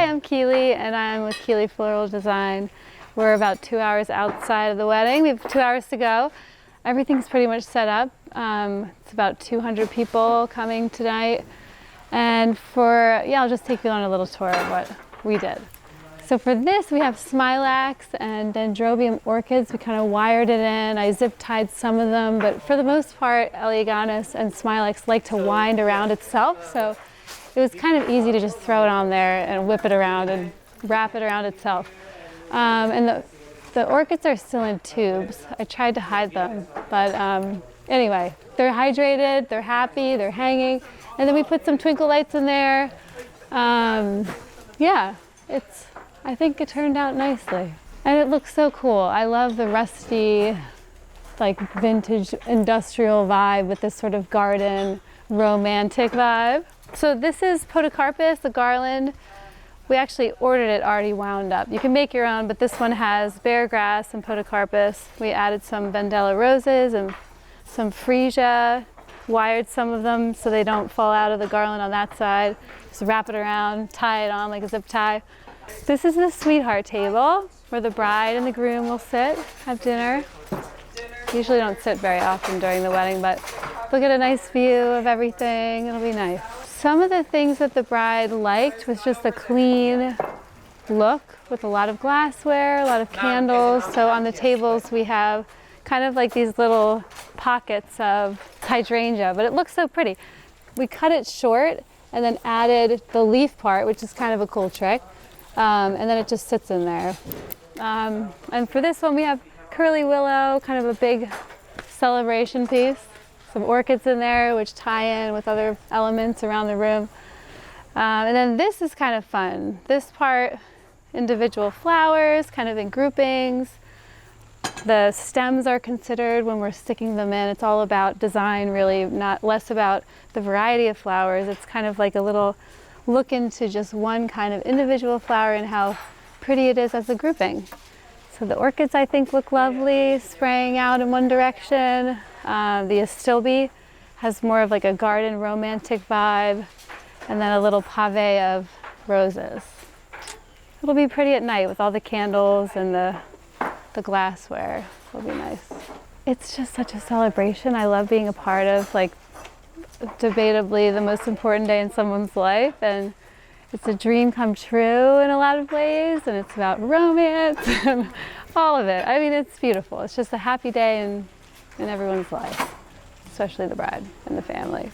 I'm Keely, and I'm with Keely Floral Design. We're about 2 hours outside of the wedding. We have 2 hours to go. Everything's pretty much set up. It's about 200 people coming tonight. And I'll just take you on a little tour of what we did. So for this, we have smilax and dendrobium orchids. We kind of wired it in. I zip tied some of them, but for the most part, eleganus and smilax like to wind around itself. So it was kind of easy to just throw it on there and whip it around and wrap it around itself. And the orchids are still in tubes. I tried to hide them, but anyway, they're hydrated, they're happy, they're hanging. And then we put some twinkle lights in there. Yeah, I think it turned out nicely. And it looks so cool. I love the rusty, like vintage industrial vibe with this sort of garden romantic vibe. So this is podocarpus, the garland. We actually ordered it already wound up. You can make your own, but this one has bear grass and podocarpus. We added some Vendella roses and some freesia, wired some of them so they don't fall out of the garland on that side. Just wrap it around, tie it on like a zip tie. This is the sweetheart table where the bride and the groom will sit, have dinner. Usually don't sit very often during the wedding, but look at a nice view of everything. It'll be nice. Some of the things that the bride liked was just a clean look with a lot of glassware, a lot of candles. So on the tables we have kind of like these little pockets of hydrangea, but it looks so pretty. We cut it short and then added the leaf part, which is kind of a cool trick. And then it just sits in there. And for this one we have curly willow, kind of a big celebration piece. Some orchids in there which tie in with other elements around the room. And then this is kind of fun. This part, individual flowers, kind of in groupings. The stems are considered when we're sticking them in. It's all about design really, not less about the variety of flowers. It's kind of like a little look into just one kind of individual flower and how pretty it is as a grouping. So the orchids I think look lovely, spraying out in one direction. The astilbe has more of like a garden romantic vibe, and then a little pave of roses. It'll be pretty at night with all the candles and the glassware. It'll be nice. It's just such a celebration. I love being a part of like debatably the most important day in someone's life, and it's a dream come true in a lot of ways, and it's about romance and all of it. I mean, it's beautiful. It's just a happy day in everyone's life, especially the bride and the family.